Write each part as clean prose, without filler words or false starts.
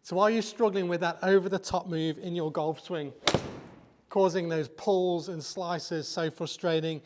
So are you struggling with that over-the-top move in your golf swing, causing those pulls and slices so frustrating?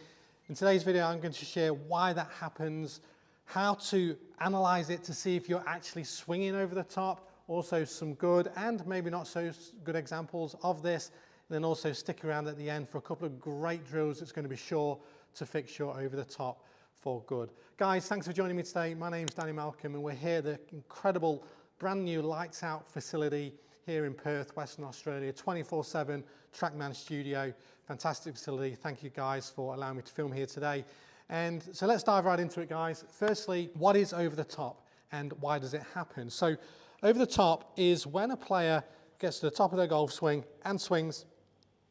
In today's video, I'm going to share why that happens, how to analyze it to see if you're actually swinging over the top, also some good and maybe not so good examples of this, and then also stick around at the end for a couple of great drills that's going to be sure to fix your over the top for good. Guys, thanks for joining me today. My name's Danny Malcolm and we're here at the incredible brand new lights out facility here in Perth, Western Australia, 24/7 Trackman Studio. Fantastic facility. Thank you guys for allowing me to film here today. And so let's dive right into it, guys. Firstly, what is over the top and why does it happen? So over the top is when a player gets to the top of their golf swing and swings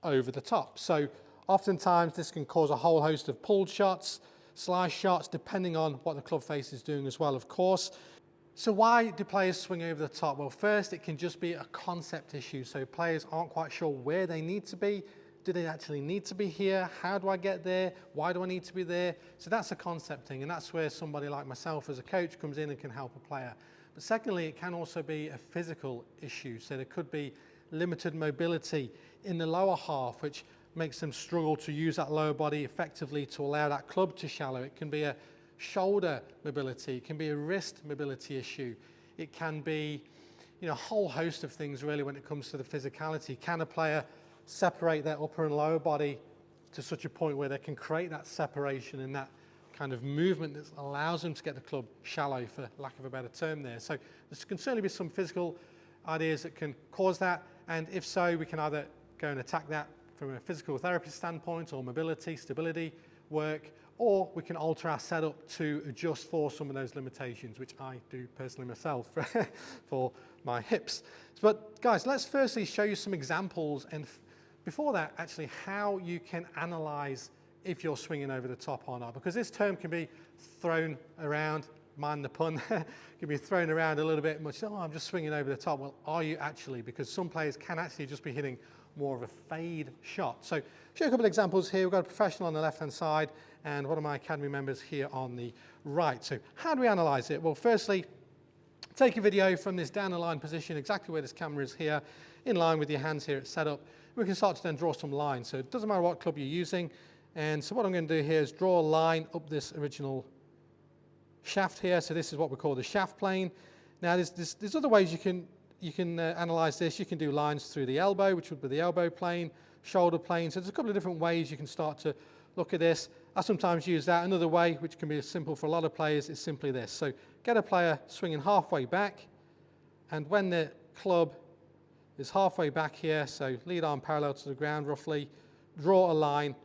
over the top. So oftentimes this can cause a whole host of pulled shots, slice shots, depending on what the club face is doing as well, of course. So why do players swing over the top? Well, first, it can just be a concept issue. So players aren't quite sure where they need to be. Do they actually need to be here? How do I get there? Why do I need to be there? So that's a concept thing, and that's where somebody like myself as a coach comes in and can help a player. But secondly, it can also be a physical issue. So there could be limited mobility in the lower half, which makes them struggle to use that lower body effectively to allow that club to shallow. It can be a shoulder mobility, it can be a wrist mobility issue, it can be a whole host of things really when it comes to the physicality. Can a player separate their upper and lower body to such a point where they can create that separation and that kind of movement that allows them to get the club shallow, for lack of a better term there. So there can certainly be some physical ideas that can cause that, and if so, we can either go and attack that from a physical therapy standpoint or mobility, stability work, or we can alter our setup to adjust for some of those limitations, which I do personally myself for my hips. But guys, let's firstly show you some examples, and before that, actually how you can analyze if you're swinging over the top or not, because this term can be thrown around, mind the pun, can be thrown around a little bit much. Oh, I'm just swinging over the top. Well, are you actually? Because some players can actually just be hitting more of a fade shot. So show you a couple of examples here. We've got a professional on the left-hand side and one of my academy members here on the right. So how do we analyze it? Well, firstly, take a video from this down the line position, exactly where this camera is here, in line with your hands here at setup. We can start to then draw some lines. So it doesn't matter what club you're using. And so what I'm going to do here is draw a line up this original shaft here. So this is what we call the shaft plane. Now there's other ways you can analyze this. You can do lines through the elbow, which would be the elbow plane, shoulder plane. So there's a couple of different ways you can start to look at this. I sometimes use that. Another way, which can be simple for a lot of players, is simply this. So get a player swinging halfway back, and when the club is halfway back here, so lead arm parallel to the ground roughly, draw a line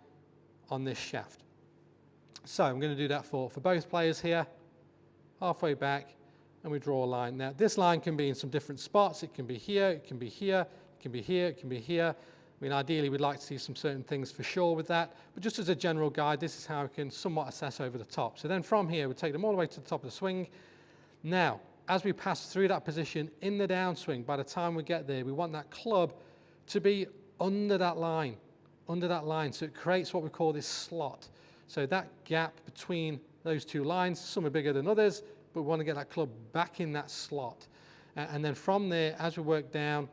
on this shaft. So I'm going to do that for both players here, halfway back, and we draw a line. Now this line can be in some different spots. It can be here, it can be here, it can be here, it can be here. I mean, ideally we'd like to see some certain things for sure with that, but just as a general guide, this is how we can somewhat assess over the top. So then from here, we take them all the way to the top of the swing. Now, as we pass through that position in the downswing, by the time we get there, we want that club to be under that line, so it creates what we call this slot. So that gap between those two lines, some are bigger than others, but we want to get that club back in that slot. And then from there, as we work down,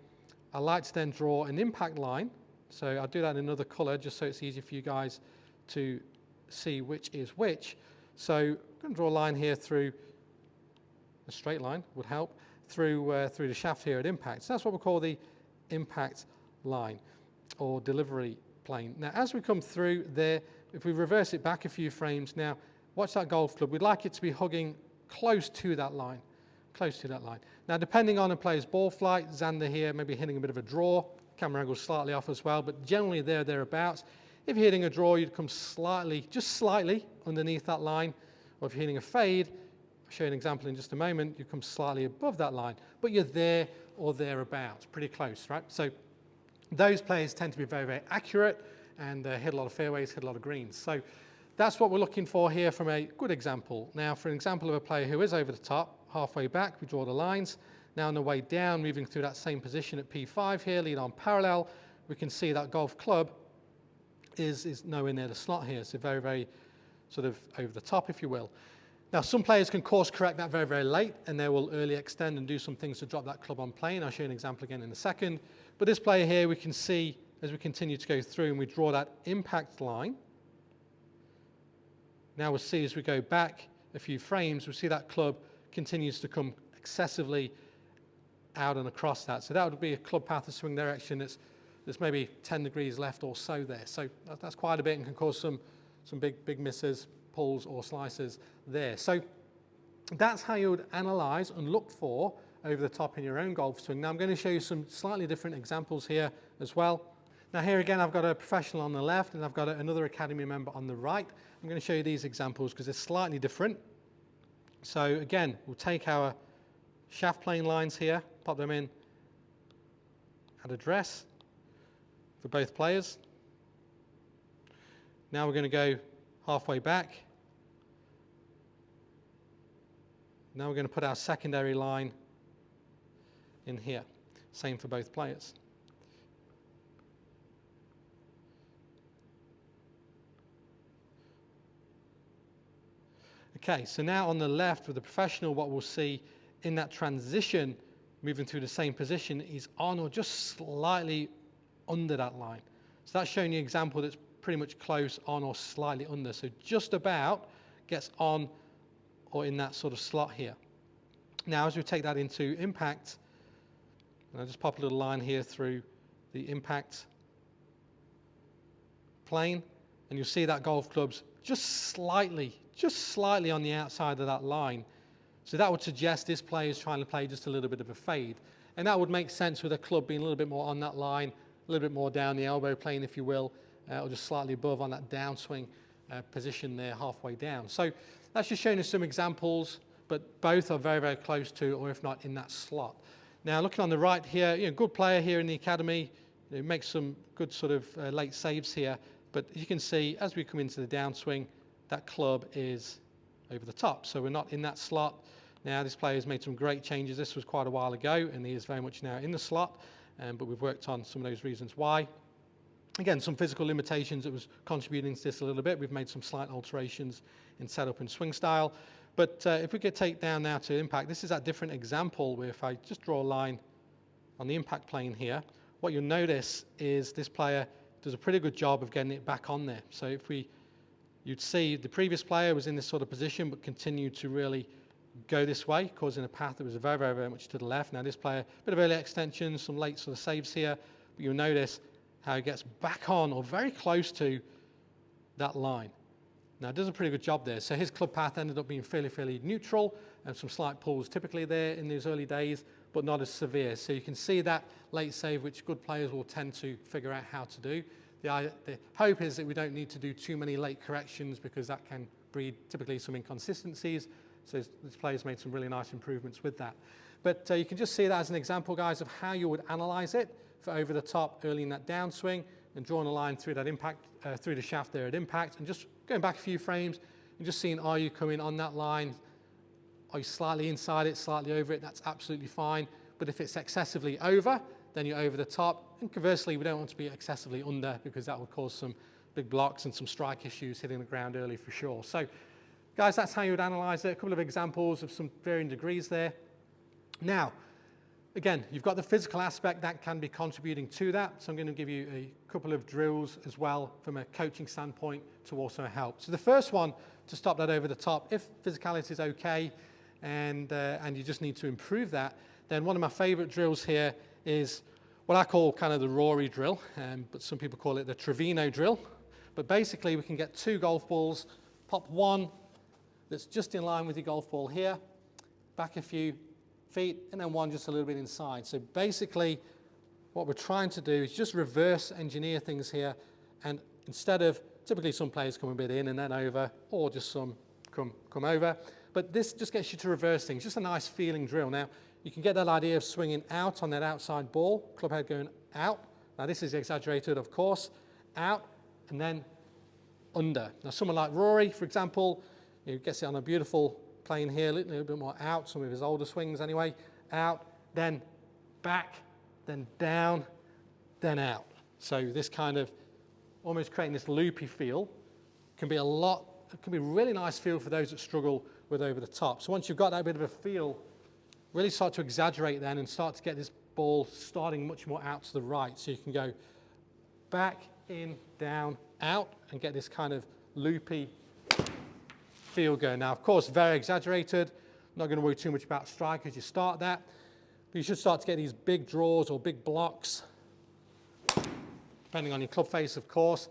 I like to then draw an impact line. So I'll do that in another color just so it's easy for you guys to see which is which. So I'm going to draw a line here through, a straight line would help, through the shaft here at impact. So that's what we call the impact line or delivery plane. Now as we come through there, if we reverse it back a few frames, now watch that golf club. We'd like it to be hugging close to that line, Now depending on a player's ball flight, Xander here maybe hitting a bit of a draw, camera angle slightly off as well, but generally thereabouts. If you're hitting a draw, you'd come slightly, just slightly underneath that line, or if you're hitting a fade, I'll show you an example in just a moment, you come slightly above that line, but you're there or thereabouts, pretty close, right? So those players tend to be very, very accurate and hit a lot of fairways, hit a lot of greens. So that's what we're looking for here from a good example. Now for an example of a player who is over the top, halfway back, we draw the lines. Now on the way down, moving through that same position at P5 here, lead on parallel, we can see that golf club is nowhere near the slot here. So very, very sort of over the top, if you will. Now, some players can course correct that very, very late, and they will early extend and do some things to drop that club on plane. I'll show you an example again in a second. But this player here, we can see as we continue to go through and we draw that impact line. Now we'll see as we go back a few frames, we'll see that club continues to come excessively out and across that. So that would be a club path of swing direction that's maybe 10 degrees left or so there. So that's quite a bit and can cause some big misses, pulls or slices there. So that's how you would analyze and look for over the top in your own golf swing. Now I'm going to show you some slightly different examples here as well. Now here again I've got a professional on the left and I've got another academy member on the right. I'm going to show you these examples because they're slightly different. So again, we'll take our shaft plane lines here, pop them in at address for both players. Now we're going to go halfway back. Now we're going to put our secondary line in here. Same for both players. Okay, so now on the left with the professional, what we'll see in that transition, moving through the same position, is on or just slightly under that line. So that's showing you an example that's pretty much close on or slightly under. So just about gets on or in that sort of slot here. Now as we take that into impact, and I'll just pop a little line here through the impact plane, and you'll see that golf club's just slightly on the outside of that line. So that would suggest this player is trying to play just a little bit of a fade. And that would make sense with a club being a little bit more on that line, a little bit more down the elbow plane, if you will, or just slightly above on that downswing position there halfway down. So that's just showing us some examples, but both are very, very close to, or if not in that slot. Now looking on the right here, good player here in the academy, makes some good sort of late saves here, but you can see as we come into the downswing, that club is over the top. So we're not in that slot. Now this player has made some great changes. This was quite a while ago, and he is very much now in the slot, but we've worked on some of those reasons why. Again, some physical limitations that was contributing to this a little bit. We've made some slight alterations in setup and swing style. But if we could take down now to impact, this is that different example where if I just draw a line on the impact plane here, what you'll notice is this player does a pretty good job of getting it back on there. So if you'd see the previous player was in this sort of position but continued to really go this way, causing a path that was very, very, very much to the left. Now this player, a bit of early extension, some late sort of saves here, but you'll notice how he gets back on or very close to that line. Now it does a pretty good job there. So his club path ended up being fairly neutral and some slight pulls typically there in those early days, but not as severe. So you can see that late save, which good players will tend to figure out how to do. The hope is that we don't need to do too many late corrections because that can breed typically some inconsistencies. So this player's made some really nice improvements with that. But you can just see that as an example, guys, of how you would analyze it for over the top early in that downswing and drawing a line through that impact, through the shaft there at impact, and just going back a few frames and just seeing, are you coming on that line? Are you slightly inside it, slightly over it? That's absolutely fine. But if it's excessively over, then you're over the top. And conversely, we don't want to be excessively under because that will cause some big blocks and some strike issues hitting the ground early for sure. So guys, that's how you would analyze it. A couple of examples of some varying degrees there. Now, again, you've got the physical aspect that can be contributing to that. So I'm going to give you a couple of drills as well from a coaching standpoint to also help. So the first one, to stop that over the top, if physicality is okay and you just need to improve that, then one of my favorite drills here is what I call kind of the Rory drill, but some people call it the Trevino drill. But basically we can get two golf balls, pop one that's just in line with your golf ball here, back a few feet, and then one just a little bit inside. So basically what we're trying to do is just reverse engineer things here, and instead of typically some players come a bit in and then over, or just some come over, but this just gets you to reverse things, just a nice feeling drill. Now you can get that idea of swinging out on that outside ball, club head going out. Now this is exaggerated, of course, out and then under. Now someone like Rory, for example, gets it on a beautiful plane here, a little bit more out, some of his older swings anyway, out, then back, then down, then out. So this kind of almost creating this loopy feel can be a really nice feel for those that struggle with over the top. So once you've got that bit of a feel, really start to exaggerate then and start to get this ball starting much more out to the right. So you can go back, in, down, out, and get this kind of loopy feel going. Now, of course, very exaggerated. I'm not going to worry too much about strike as you start that. But you should start to get these big draws or big blocks, depending on your club face, of course.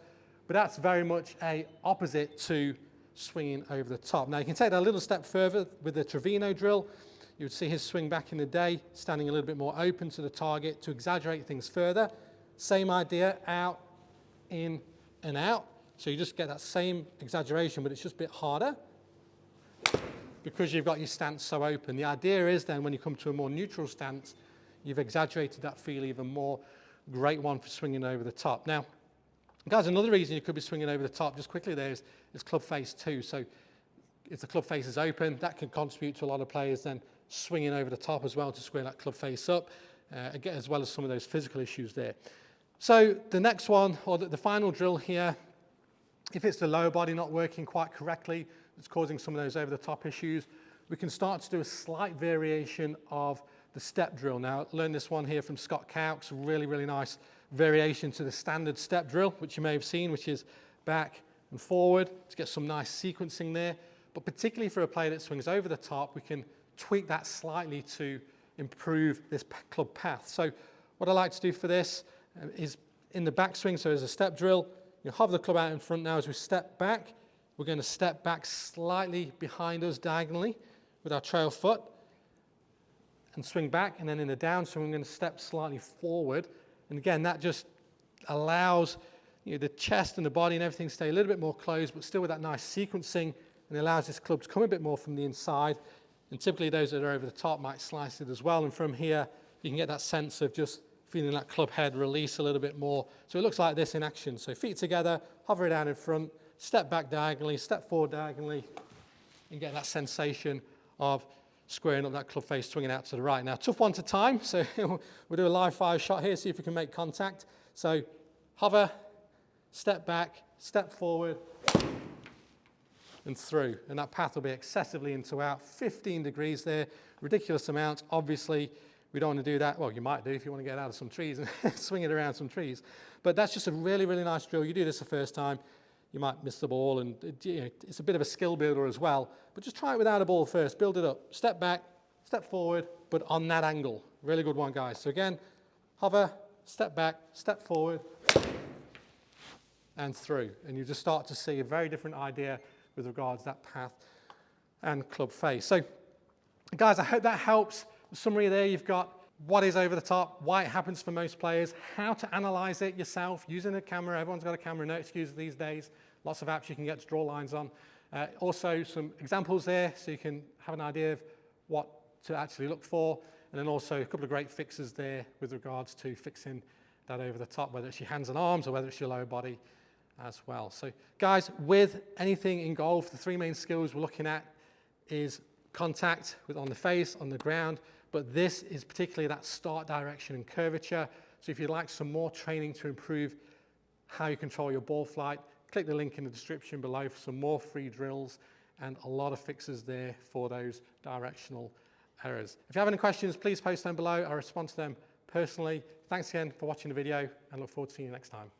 But that's very much a opposite to swinging over the top. Now, you can take that a little step further with the Trevino drill. You would see his swing back in the day, standing a little bit more open to the target to exaggerate things further. Same idea, out, in, and out. So you just get that same exaggeration, but it's just a bit harder because you've got your stance so open. The idea is then when you come to a more neutral stance, you've exaggerated that feel even more. Great one for swinging over the top. Now, guys, another reason you could be swinging over the top, just quickly there, is club face too. So if the club face is open, that can contribute to a lot of players then swinging over the top as well to square that club face up, again, as well as some of those physical issues there. So the next one, or the final drill here, if it's the lower body not working quite correctly, it's causing some of those over the top issues, we can start to do a slight variation of the step drill. Now, I learned this one here from Scott Cowkes, really, really nice variation to the standard step drill, which you may have seen, which is back and forward to get some nice sequencing there. But particularly for a player that swings over the top, we can tweak that slightly to improve this club path. So what I like to do for this is in the backswing, so as a step drill, you hover the club out in front now as we step back. We're going to step back slightly behind us diagonally with our trail foot and swing back, and then in the downswing, we're going to step slightly forward. And again, that just allows the chest and the body and everything to stay a little bit more closed, but still with that nice sequencing, and allows this club to come a bit more from the inside. And typically those that are over the top might slice it as well. And from here, you can get that sense of just feeling that club head release a little bit more. So it looks like this in action. So feet together, hover it down in front, step back diagonally, step forward diagonally, and get that sensation of squaring up that club face, swinging out to the right. Now, tough one to time, so we'll do a live fire shot here, see if we can make contact. So hover, step back, step forward, and through. And that path will be excessively into out, 15 degrees there, ridiculous amount. Obviously, we don't want to do that. Well, you might do if you want to get out of some trees and swing it around some trees. But that's just a really, really nice drill. You do this the first time, you might miss the ball, and it's a bit of a skill builder as well. But just try it without a ball first, build it up. Step back, step forward, but on that angle. Really good one, guys. So again, hover, step back, step forward, and through. And you just start to see a very different idea with regards to that path and club face. So, guys, I hope that helps. The summary there, you've got what is over the top, why it happens for most players, how to analyze it yourself using a camera. Everyone's got a camera, no excuses these days. Lots of apps you can get to draw lines on. Also some examples there so you can have an idea of what to actually look for. And then also a couple of great fixes there with regards to fixing that over the top, whether it's your hands and arms or whether it's your lower body as well. So guys, with anything in golf, the three main skills we're looking at is contact on the face, on the ground, but this is particularly that start direction and curvature. So if you'd like some more training to improve how you control your ball flight, click the link in the description below for some more free drills and a lot of fixes there for those directional errors. If you have any questions, please post them below. I'll respond to them personally. Thanks again for watching the video and look forward to seeing you next time.